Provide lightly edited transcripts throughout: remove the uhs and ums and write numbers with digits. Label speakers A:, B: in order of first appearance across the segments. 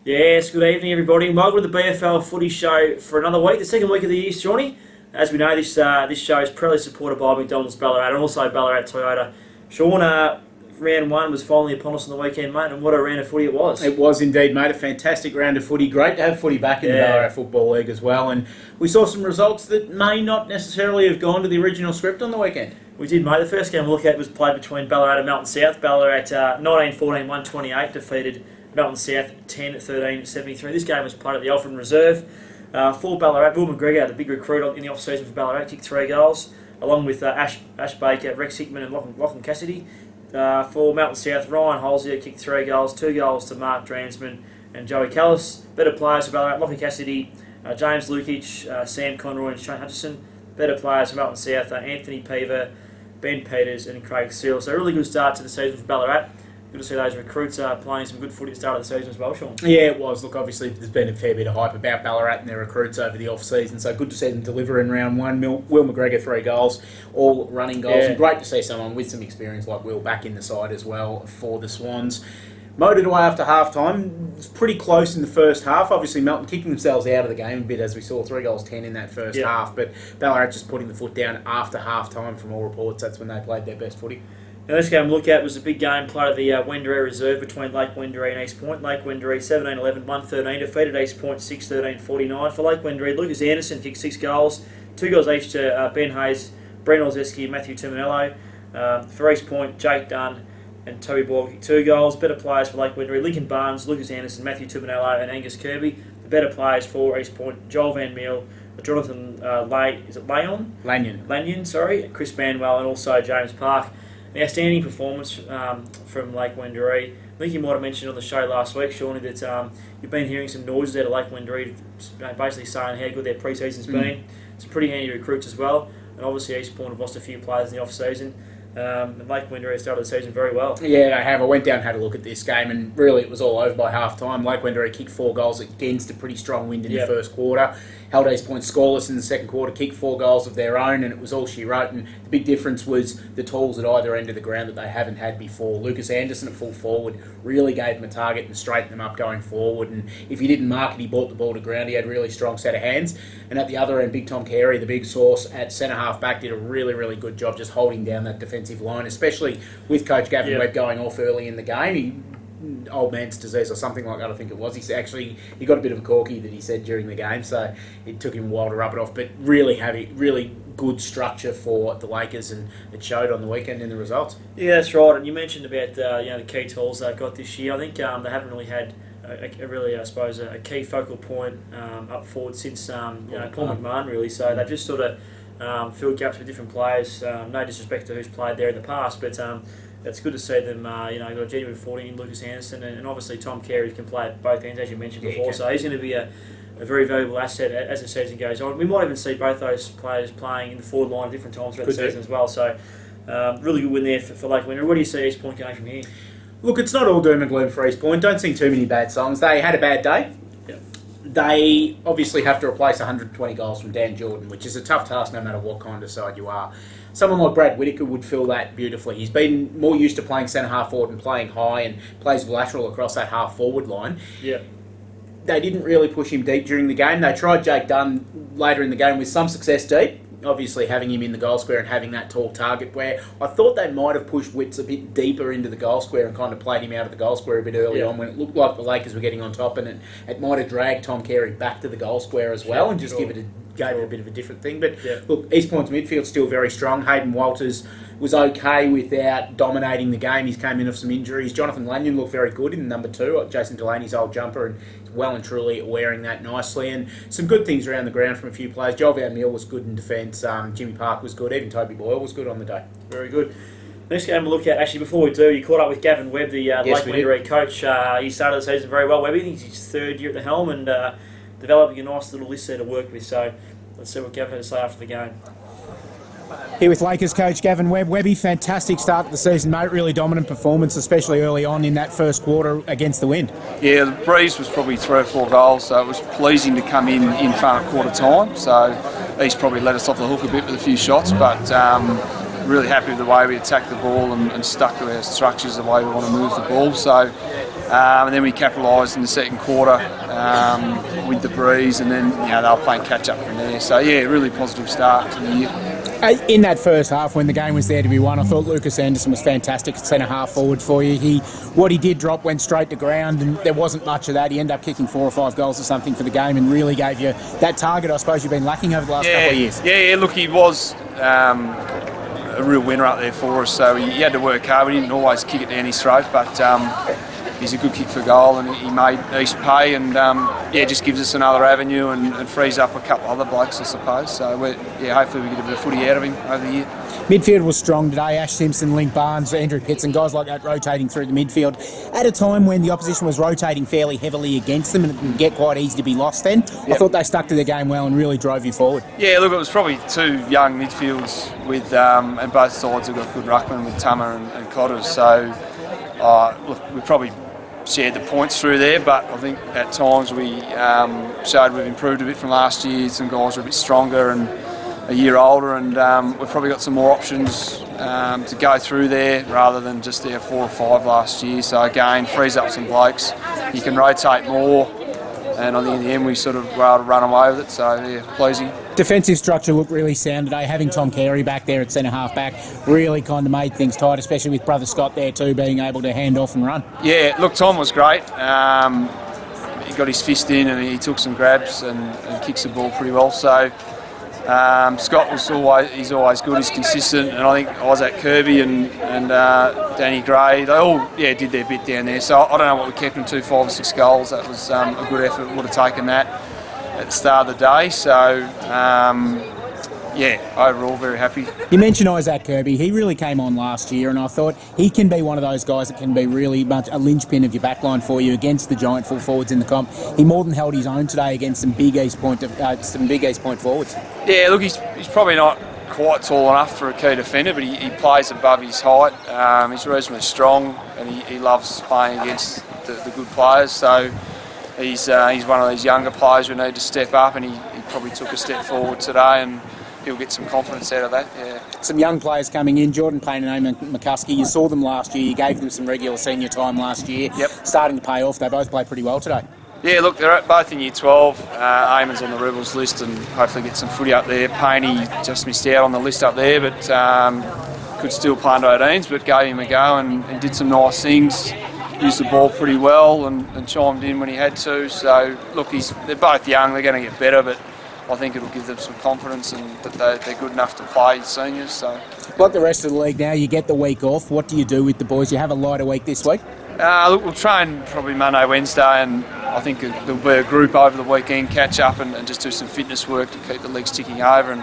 A: Yes, good evening everybody. Welcome to the BFL Footy Show for another week, the second week of the year, Shawnee. As we know, this show is proudly supported by McDonald's Ballarat and also Ballarat Toyota. Sean, round one was finally upon us on the weekend, mate, and what a round of footy it was.
B: It was indeed, mate. A fantastic round of footy. Great to have footy back in the Ballarat Football League as well, and we saw some results that may not necessarily have gone to the original script on the weekend.
A: We did, mate. The first game we'll look at was played between Ballarat and Melton South. Ballarat 19-14, 128 defeated Melton South 10-13, 73. This game was played at the Alfred Reserve. For Ballarat, Will McGregor, the big recruit in the off-season for Ballarat, kicked 3 goals, along with Ash Baker, Rex Hickman and Lachlan Cassidy. For Melton South, Ryan Holzier kicked 3 goals, 2 goals to Mark Dransman and Joey Callis. Better players for Ballarat, Lachlan Cassidy, James Lukic, Sam Conroy and Shane Hutchison. Better players for Melton South, Anthony Peaver, Ben Peters and Craig Seal. So a really good start to the season for Ballarat. Good to see those recruits playing some good footy at the start of the season as well, Sean.
B: Yeah, it was. Look, obviously there's been a fair bit of hype about Ballarat and their recruits over the off-season, so good to see them deliver in round one. Will McGregor 3 goals, all running goals, and great to see someone with some experience like Will back in the side as well for the Swans. Motored away after half-time. It was pretty close in the first half. Obviously, Melton kicking themselves out of the game a bit, as we saw 3 goals 10 in that first half, but Ballarat just putting the foot down after half-time from all reports. That's when they played their best footy.
A: Now this game we'll look at was a big game played at the Wendouree Reserve between Lake Wendouree and East Point. Lake Wendouree 17-11, 113, defeated East Point 6-13, 49. For Lake Wendouree, Lucas Anderson kicked 6 goals, 2 goals each to Ben Hayes, Brendan Olszewski and Matthew Tuminello. For East Point, Jake Dunn and Toby Boyle kicked 2 goals. Better players for Lake Wendouree, Lincoln Barnes, Lucas Anderson, Matthew Tuminello and Angus Kirby. The better players for East Point, Joel Van Meel, Jonathan Lanyon, Chris Banwell and also James Park. An outstanding performance from Lake Wendouree. I think you might have mentioned on the show last week, Shawnee, that you've been hearing some noises out of Lake Wendouree, basically saying how good their pre-season's been. Some pretty handy recruits as well, and obviously East Point have lost a few players in the off-season. And Lake Wendouree started the season very well.
B: Yeah, I have. I went down and had a look at this game, and really it was all over by half-time. Lake Wendouree kicked 4 goals against a pretty strong wind in the first quarter. Held East Point scoreless in the second quarter, kicked 4 goals of their own, and it was all she wrote. And the big difference was the tools at either end of the ground that they haven't had before. Lucas Anderson at full forward really gave them a target and straightened them up going forward. And if he didn't mark it, he brought the ball to ground. He had a really strong set of hands. And at the other end, Big Tom Carey, the big source at centre-half back, did a really, really good job just holding down that defensive line, especially with Coach Gavin Webb going off early in the game. Old man's disease or something like that, I think it was. He got a bit of a corky that he said during the game, so it took him a while to rub it off. But really good structure for the Lakers, and it showed on the weekend in the results.
A: Yeah, that's right. And you mentioned about the key tools they've got this year. I think they haven't really had a key focal point up forward since Paul McMahon really. So they've just sort of filled gaps with different players. No disrespect to who's played there in the past, but it's good to see them, got a genuine 40 in Lucas Anderson, and obviously Tom Carey can play at both ends, as you mentioned before, so he's going to be a very valuable asset as the season goes on. We might even see both those players playing in the forward line at different times throughout the season as well, so really good win there for Lake Wendouree. What do you see East Point going from here?
B: Look, it's not all doom and gloom for East Point. Don't sing too many bad songs. They had a bad day. They obviously have to replace 120 goals from Dan Jordan, which is a tough task no matter what kind of side you are. Someone like Brad Whitaker would fill that beautifully. He's been more used to playing centre-half forward and playing high, and plays lateral across that half-forward line. Yeah. They didn't really push him deep during the game. They tried Jake Dunn later in the game with some success deep, obviously having him in the goal square and having that tall target, where I thought they might have pushed Witts a bit deeper into the goal square and kind of played him out of the goal square a bit early on when it looked like the Lakers were getting on top, and it might have dragged Tom Carey back to the goal square as well and just gave it a bit of a different thing. But look, East Point's midfield's still very strong. Hayden Walters was okay without dominating the game. He's came in off some injuries. Jonathan Lanyon looked very good in number 2, Jason Delaney's old jumper, and he's well and truly wearing that nicely. And some good things around the ground from a few players. Joel Van Meel was good in defence. Jimmy Park was good. Even Toby Boyle was good on the day.
A: Very good. Next game we'll look at, actually before we do, you caught up with Gavin Webb, the Lake Wendouree coach. He started the season very well. Webb, I think he's his 3rd year at the helm, and developing a nice little list there to work with. So let's see what Gavin had to say after the game.
C: Here with Lakers coach Gavin Webb. Webby, fantastic start to the season, mate. Really dominant performance, especially early on in that first quarter against the wind.
D: Yeah, the breeze was probably 3 or 4 goals, so it was pleasing to come in front of quarter time. So East probably let us off the hook a bit with a few shots, but really happy with the way we attacked the ball and stuck to our structures, the way we want to move the ball. So, and then we capitalised in the second quarter with the breeze, and then they were playing catch up from there. So yeah, really positive start to the year.
C: In that first half, when the game was there to be won, I thought Lucas Anderson was fantastic at centre half forward for you. What he did drop went straight to ground, and there wasn't much of that. He ended up kicking 4 or 5 goals or something for the game, and really gave you that target I suppose you've been lacking over the last couple of years.
D: Yeah, look, he was a real winner up there for us, so he had to work hard. We didn't always kick it down his throat, but he's a good kick for goal, and he made East pay, and just gives us another avenue and frees up a couple other blokes, I suppose. So hopefully we get a bit of footy out of him over the year.
C: Midfield was strong today. Ash Simpson, Link Barnes, Andrew Pitts and guys like that rotating through the midfield at a time when the opposition was rotating fairly heavily against them, and it can get quite easy to be lost then. Yep. I thought they stuck to the game well and really drove you forward. Yeah,
D: look, it was probably 2 young midfields with and both sides have got good ruckmen with Tama and Cotters. So look, we probably shared the points through there, but I think at times we showed we've improved a bit from last year. Some guys are a bit stronger and a year older, and we've probably got some more options to go through there rather than just there 4 or 5 last year. So again, frees up some blokes. You can rotate more, and I think in the end we sort of were able to run away with it. So yeah, pleasing.
C: Defensive structure looked really sound today. Having Tom Carey back there at centre half back really kind of made things tight, especially with brother Scott there too, being able to hand off and run. Yeah,
D: look, Tom was great. He got his fist in and he took some grabs and kicks the ball pretty well. So Scott was always good. He's consistent, and I think Isaac Kirby and Danny Gray, they all did their bit down there. So I don't know what we kept them to, 5 or 6 goals. That was a good effort. Would have taken that at the start of the day. So overall very happy.
C: You mentioned Isaac Kirby. He really came on last year, and I thought he can be one of those guys that can be really much a linchpin of your backline for you against the giant full forwards in the comp. He more than held his own today against some big East Point forwards. Yeah,
D: look, he's probably not quite tall enough for a key defender, but he plays above his height. He's reasonably strong, and he loves playing against the good players. So he's one of these younger players who need to step up, and he probably took a step forward today, and he'll get some confidence out of that. Yeah.
C: Some young players coming in, Jordan Payne and Eamon McCuskey. You saw them last year. You gave them some regular senior time last year.
D: Yep.
C: Starting to pay off. They both played pretty well today.
D: Yeah, look, they're both in year 12. Eamon's on the Rebels list and hopefully get some footy up there. Payne, he just missed out on the list up there, but could still play under 18s, but gave him a go and did some nice things. Used the ball pretty well and chimed in when he had to. So, look, they're both young. They're going to get better, but I think it'll give them some confidence and that they're good enough to play seniors. So,
C: like the rest of the league now, you get the week off. What do you do with the boys? You have a lighter week this week?
D: Look, we'll train probably Monday, Wednesday, and I think there'll be a group over the weekend, catch up and just do some fitness work to keep the legs ticking over.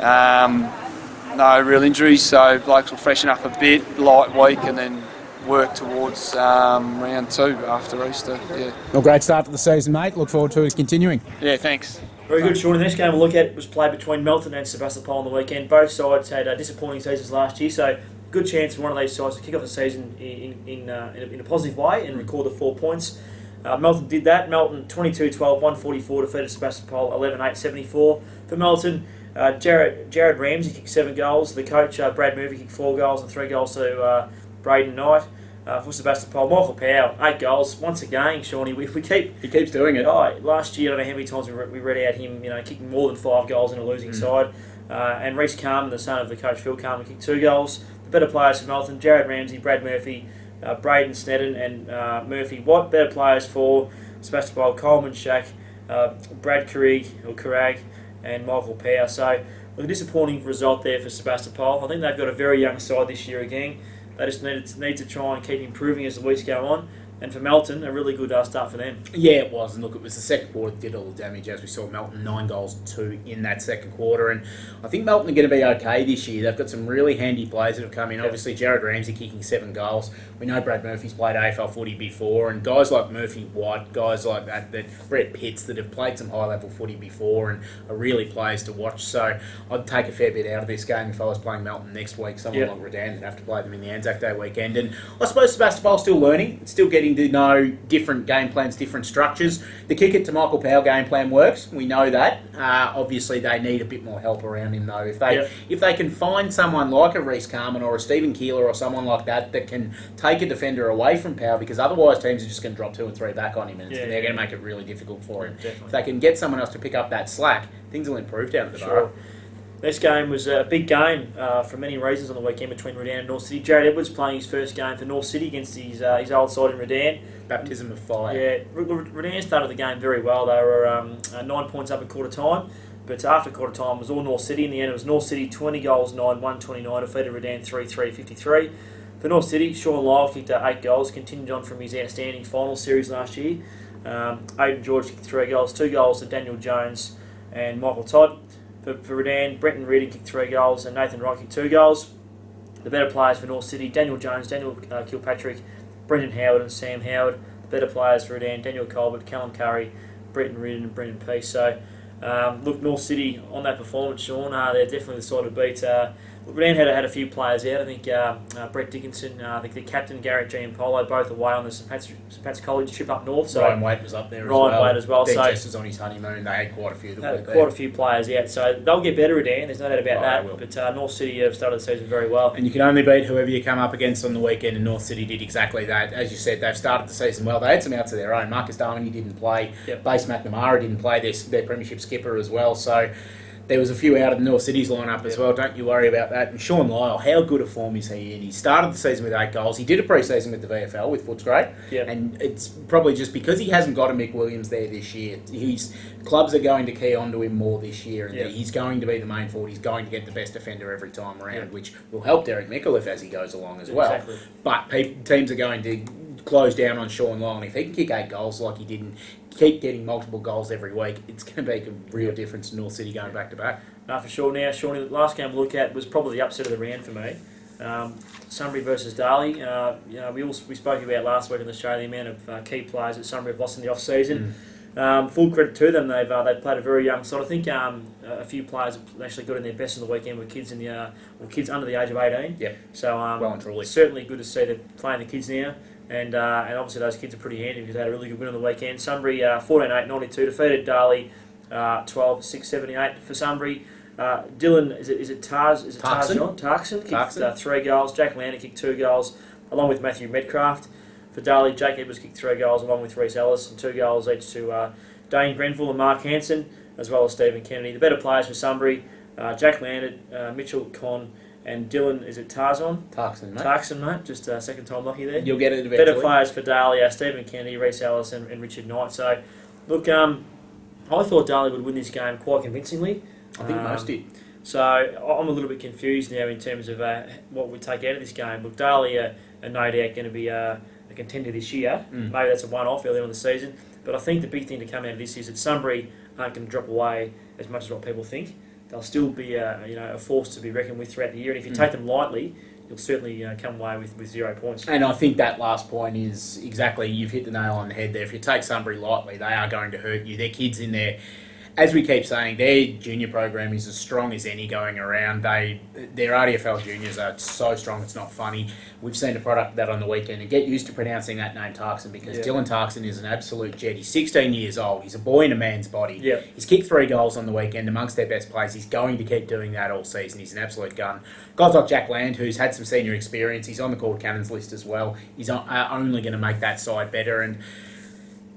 D: And no real injuries, so blokes will freshen up a bit, light week, and then work towards round 2 after Easter. Yeah.
C: Well, great start to the season, mate. Look forward to it continuing.
D: Yeah, thanks.
A: Very good, Sean. The next game we'll look at was played between Melton and Sebastopol on the weekend. Both sides had disappointing seasons last year, so good chance for one of these sides to kick off the season in a positive way and record the 4 points. Melton did that. Melton 22-12, 144 defeated Sebastopol 11-8-74. For Melton, Jared Ramsey kicked 7 goals. The coach Brad Murphy kicked 4 goals and 3 goals to Braden Knight. For Sebastopol, Michael Powell, 8 goals. Once again, Shawnee, he
B: keeps doing it.
A: Last year, I don't know how many times we read out him, kicking more than 5 goals in a losing side. And Reece Carman, the son of the coach Phil Carman, kicked 2 goals. The better players for Melton: Jared Ramsey, Brad Murphy, Braden Sneddon, and Murphy Watt. Better players for Sebastopol: Coleman Shack, Brad Carrag, and Michael Powell. So, a disappointing result there for Sebastopol. I think they've got a very young side this year again. They just need to try and keep improving as the weeks go on. And for Melton, a really good start for them.
B: Yeah, it was. And look, it was the second quarter that did all the damage. As we saw, Melton 9 goals to 2 in that second quarter. And I think Melton are going to be okay this year. They've got some really handy players that have come in. Obviously, Jared Ramsey kicking 7 goals. We know Brad Murphy's played AFL footy before. And guys like Murphy White, guys like that Brett Pitts that have played some high-level footy before and are really players to watch. So I'd take a fair bit out of this game if I was playing Melton next week. Someone like Redan would have to play them in the Anzac Day weekend. And I suppose Sebastopol's still learning. It's still getting getting to know different game plans, different structures. The kick it to Michael Powell game plan works. We know that. Obviously, they need a bit more help around him, though. If they can find someone like a Reece Carman or a Stephen Keeler or someone like that can take a defender away from Powell, because otherwise teams are just going to drop 2 and 3 back on him, and they're going to make it really difficult for him.
A: Definitely.
B: If they can get someone else to pick up that slack, things will improve down at the Borough.
A: This game was a big game for many reasons on the weekend between Redan and North City. Jared Edwards playing his first game for North City against his old side in Redan.
B: Baptism of fire.
A: Yeah, Redan started the game very well. They were 9 points up at quarter time, but after quarter time it was all North City. In the end, it was North City 20 goals, 9-1-29, defeated Redan 3-3-53. For North City, Sean Lyle kicked 8 goals, continued on from his outstanding final series last year. Aidan George kicked 3 goals, 2 goals to Daniel Jones and Michael Todd. For Redan, Brenton Reardon kicked 3 goals and Nathan Wright kicked 2 goals. The better players for North City, Daniel Jones, Daniel Kilpatrick, Brendan Howard and Sam Howard. The better players for Redan, Daniel Colbert, Callum Curry, Brenton Reardon and Brendan Peace. So, look, North City on that performance, Sean, they're definitely the side to beat. Redan had a few players out. I think Brett Dickinson, I think the captain, Garrett G and Polo, both away on the St Pat's College trip up north. So
B: Ryan Wade was up there
A: as well.
B: Ben
A: so
B: Jess was on his honeymoon. They had quite a few.
A: Quite a few players out. So they'll get better, Redan. There's no doubt about that.
B: They will.
A: But North City have started the season very well.
B: And you can only beat whoever you come up against on the weekend, and North City did exactly that. As you said, they've started the season well. They had some outs of their own. Marcus Darmany didn't play.
A: Yep.
B: Base McNamara didn't play, their premiership skipper as well. So there was a few out of North City's lineup as well. Don't you worry about that. And Sean Lyle, how good a form is he in? He started the season with 8 goals. He did a pre-season with the VFL with Footscray.
A: Yep.
B: And it's probably just because he hasn't got a Mick Williams there this year. His clubs are going to key onto him more this year. And he's going to be the main forward. He's going to get the best defender every time around, which will help Derek Micallef as he goes along as well.
A: Exactly.
B: But teams are going to close down on Sean Lyle. And if he can kick 8 goals like he did and keep getting multiple goals every week, it's going to make a real difference to North City going back to back.
A: No, for sure. Now, Shawnee, the last game we look at was probably the upset of the round for me. Sunbury versus Darley. We spoke about last week on the show the amount of key players that Sunbury have lost in the off season. Full credit to them. They've played a very young side. I think a few players have actually got in their best on the weekend with kids kids under the age of 18.
B: Yep.
A: So
B: well and truly.
A: Certainly good to see them playing the kids now. And obviously those kids are pretty handy because they had a really good win on the weekend. Sunbury 14-8-92 defeated Darley 12-6-78 for Sunbury. Dylan, is it Tarzan? Tarkson kicked 3 goals. Jack Lander kicked 2 goals, along with Matthew Medcraft. For Darley, Jake Edwards kicked 3 goals, along with Reece Ellis, and 2 goals each to Dane Grenville and Mark Hansen, as well as Stephen Kennedy. The better players for Sunbury, Jack Lander, Mitchell Conn, and Dylan, is it Tarzan?
B: Tarkson, mate.
A: Tarkson, mate. Just second time lucky there.
B: You'll get it eventually.
A: Better players for Darley, Stephen Kennedy, Reece Ellis, and Richard Knight. So, look, I thought Darley would win this game quite convincingly.
B: I think most did.
A: So I'm a little bit confused now in terms of what we take out of this game. Look, Darley are no doubt going to be a contender this year. Maybe that's a one-off early on in the season. But I think the big thing to come out of this is that Sunbury aren't going to drop away as much as what people think. They'll still be a force to be reckoned with throughout the year. And if you take them lightly, you'll certainly come away with 0 points.
B: And I think that last point is exactly, you've hit the nail on the head there. If you take Sunbury lightly, they are going to hurt you. Their kids in there, as we keep saying, their junior program is as strong as any going around. Their RDFL juniors are so strong, it's not funny. We've seen a product of that on the weekend. And get used to pronouncing that name Tarkson, because Dylan Tarkson is an absolute jet. He's 16 years old. He's a boy in a man's body.
A: Yep.
B: He's kicked 3 goals on the weekend amongst their best players. He's going to keep doing that all season. He's an absolute gun. Guys like Jack Land, who's had some senior experience, he's on the called Cannons list as well. He's only going to make that side better. And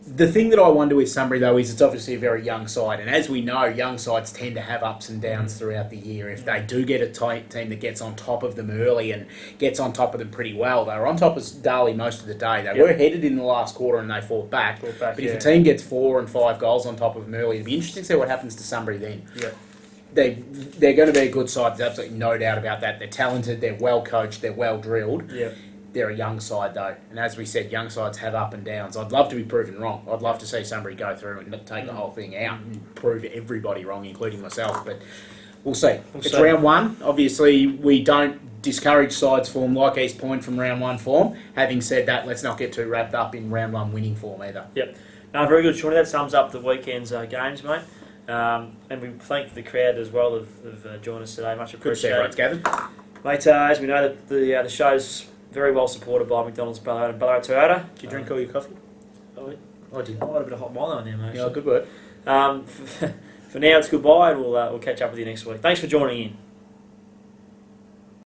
B: the thing that I wonder with Sunbury, though, is it's obviously a very young side. And as we know, young sides tend to have ups and downs throughout the year. If they do get a team that gets on top of them early and gets on top of them pretty well, they were on top of Darley most of the day. They were headed in the last quarter and they fought back. But if a team gets 4 and 5 goals on top of them early, it'd be interesting to see what happens to Sunbury then.
A: Yeah.
B: They're going to be a good side. There's absolutely no doubt about that. They're talented, they're well coached, they're well drilled.
A: Yeah.
B: They're a young side, though. And as we said, young sides have up and downs. I'd love to be proven wrong. I'd love to see Sunbury go through and take the whole thing out and prove everybody wrong, including myself. But we'll see. It's round 1. Obviously, we don't discourage sides form like East Point from round 1 form. Having said that, let's not get too wrapped up in round 1 winning form either.
A: Yep. No, very good, Shawnee. That sums up the weekend's games, mate. And we thank the crowd as well of joining us today. Much appreciated.
B: Good to see everyone's gathered.
A: Mate, as we know, the show's very well supported by McDonald's Ballarat and Ballarat Toyota.
B: Did you drink all your coffee?
A: I did. I had a bit of hot Milo in there, mate.
B: Yeah, good work.
A: For now, it's goodbye, and we'll catch up with you next week. Thanks for joining in.